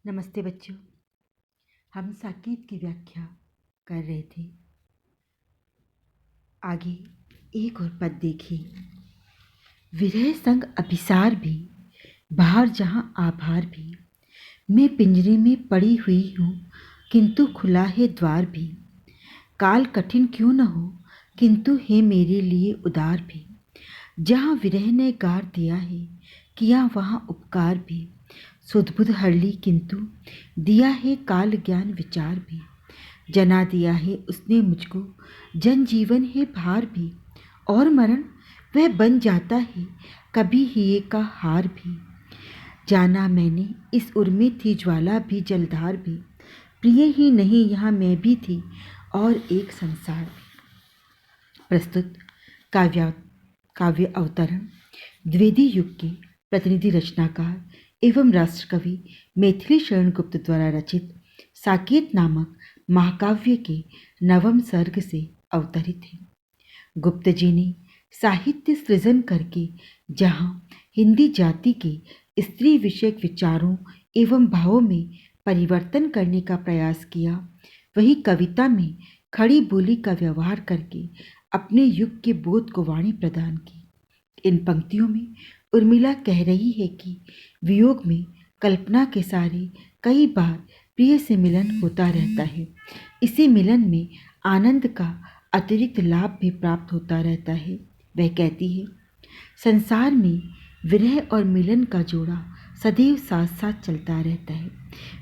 नमस्ते बच्चों। हम साकेत की व्याख्या कर रहे थे। आगे एक और पद देखिए। विरह संग अभिसार भी, बाहर जहाँ आभार भी। मैं पिंजरे में पड़ी हुई हूँ, किंतु खुला है द्वार भी। काल कठिन क्यों न हो, किंतु है मेरे लिए उदार भी। जहाँ विरह ने गार दिया है, किया वहाँ उपकार भी। सुध-बुध हर ली किंतु दिया है काल ज्ञान विचार भी। जना दिया है उसने मुझको जन जीवन है भार भी। और मरण वह बन जाता है कभी हिये का हार भी। जाना मैंने इस उर में थी ज्वाला भी जलधार भी। प्रिय ही नहीं यहाँ मैं भी थी और एक संसार भी। प्रस्तुत काव्य अवतरण द्विवेदी युग के प्रतिनिधि रचनाकार एवं राष्ट्रकवि मैथिली शरण गुप्त द्वारा रचित साकेत नामक महाकाव्य के नवम सर्ग से अवतरित है। गुप्त जी ने साहित्य सृजन करके जहाँ हिंदी जाति के स्त्री विषयक विचारों एवं भावों में परिवर्तन करने का प्रयास किया, वही कविता में खड़ी बोली का व्यवहार करके अपने युग के बोध को वाणी प्रदान की। इन पंक्तियों में उर्मिला कह रही है कि वियोग में कल्पना के सारे कई बार प्रिय से मिलन होता रहता है। इसी मिलन में आनंद का अतिरिक्त लाभ भी प्राप्त होता रहता है। वह कहती है, संसार में विरह और मिलन का जोड़ा सदैव साथ साथ चलता रहता है।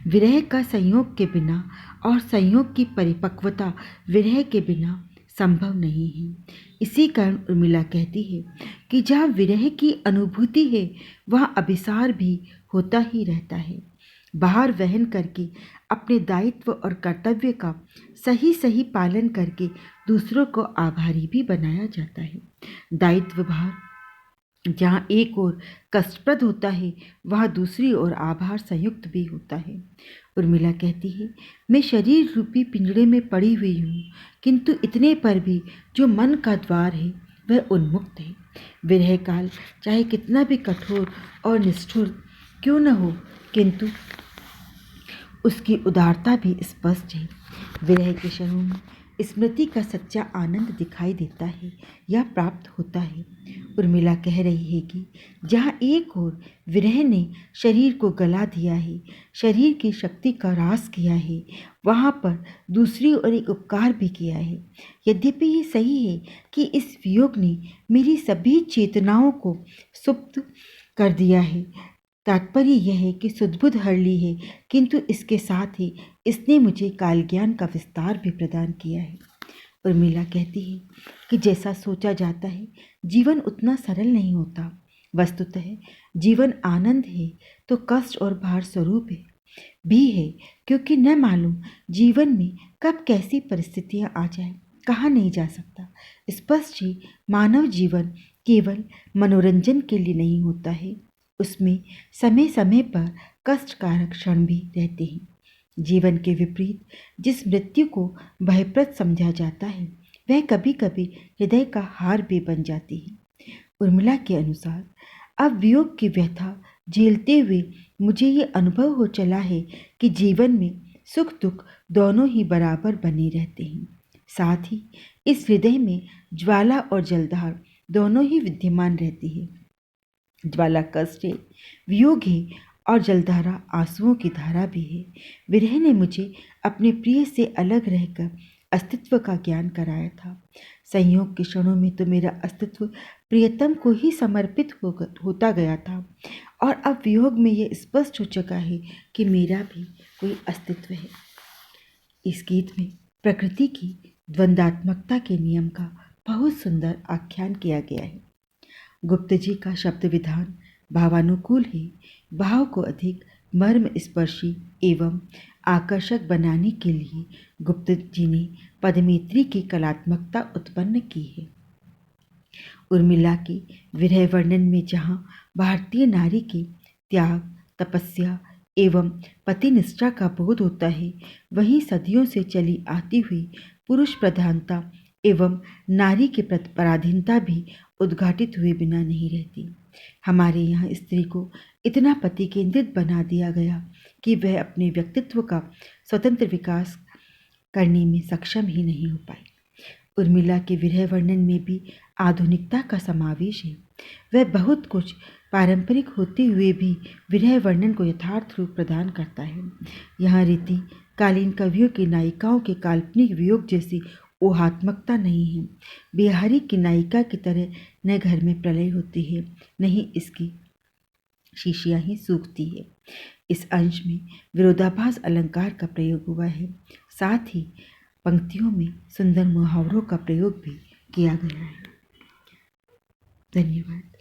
विरह का संयोग के बिना और संयोग की परिपक्वता विरह के बिना संभव नहीं है। इसी कारण उर्मिला कहती है कि जहाँ विरह की अनुभूति है, वहाँ अभिसार भी होता ही रहता है। बाहर वहन करके अपने दायित्व और कर्तव्य का सही सही पालन करके दूसरों को आभारी भी बनाया जाता है। दायित्व भार जहाँ एक ओर कष्टप्रद होता है, वहाँ दूसरी ओर आभार संयुक्त भी होता है। उर्मिला कहती है, मैं शरीर रूपी पिंजड़े में पड़ी हुई हूँ, किंतु इतने पर भी जो मन का द्वार है वह उन्मुक्त है। विरह काल चाहे कितना भी कठोर और निष्ठुर क्यों न हो, किंतु उसकी उदारता भी स्पष्ट है। विरह के क्षणों में स्मृति का सच्चा आनंद दिखाई देता है या प्राप्त होता है। उर्मिला कह रही है कि जहाँ एक ओर विरह ने शरीर को गला दिया है, शरीर की शक्ति का ह्रास किया है, वहाँ पर दूसरी ओर एक उपकार भी किया है। यद्यपि ये सही है कि इस वियोग ने मेरी सभी चेतनाओं को सुप्त कर दिया है, तात्पर्य यह है कि सुध-बुध हर ली है, किंतु इसके साथ ही इसने मुझे काल ज्ञान का विस्तार भी प्रदान किया है। उर्मिला कहती है कि जैसा सोचा जाता है, जीवन उतना सरल नहीं होता। वस्तुतः जीवन आनंद है तो कष्ट और भार स्वरूप है भी है, क्योंकि न मालूम जीवन में कब कैसी परिस्थितियां आ जाए, कहा नहीं जा सकता। स्पष्ट ही मानव जीवन केवल मनोरंजन के लिए नहीं होता है, उसमें समय समय पर कष्टकारक क्षण भी रहते हैं। जीवन के विपरीत जिस मृत्यु को भयप्रद समझा जाता है, वह कभी कभी हृदय का हार भी बन जाती है। उर्मिला के अनुसार अब वियोग की व्यथा झेलते हुए मुझे ये अनुभव हो चला है कि जीवन में सुख दुख दोनों ही बराबर बने रहते हैं। साथ ही इस हृदय में ज्वाला और जलधार दोनों ही विद्यमान रहती है। ज्वाला कष्ट है, वियोग है और जलधारा आंसुओं की धारा भी है। विरह ने मुझे अपने प्रिय से अलग रहकर अस्तित्व का ज्ञान कराया था। संयोग के क्षणों में तो मेरा अस्तित्व प्रियतम को ही समर्पित होता गया था, और अब वियोग में यह स्पष्ट हो चुका है कि मेरा भी कोई अस्तित्व है। इस गीत में प्रकृति की द्वंद्वात्मकता के नियम का बहुत सुंदर आख्यान किया गया है। गुप्त जी का शब्द विधान भावानुकूल है। भाव को अधिक मर्म स्पर्शी एवं आकर्षक बनाने के लिए गुप्त जी ने पदमेत्री की कलात्मकता उत्पन्न की है। उर्मिला के विरह वर्णन में जहाँ भारतीय नारी के त्याग, तपस्या एवं पतिनिष्ठा का बोध होता है, वहीं सदियों से चली आती हुई पुरुष प्रधानता एवं नारी की पराधीनता भी उद्घाटित हुए बिना नहीं रहती। हमारे यहाँ स्त्री को इतना पति केंद्रित बना दिया गया कि वह अपने व्यक्तित्व का स्वतंत्र विकास करने में सक्षम ही नहीं हो पाई। उर्मिला के विरह वर्णन में भी आधुनिकता का समावेश है। वह बहुत कुछ पारंपरिक होते हुए भी विरह वर्णन को यथार्थ रूप प्रदान करता है। यहाँ रीति कालीन कवियों की नायिकाओं के काल्पनिक वियोग जैसी ऊहात्मकता नहीं है। बिहारी की नायिका की तरह न घर में प्रलय होती है, न ही इसकी शीशियाँ ही सूखती है। इस अंश में विरोधाभास अलंकार का प्रयोग हुआ है। साथ ही पंक्तियों में सुंदर मुहावरों का प्रयोग भी किया गया है। धन्यवाद।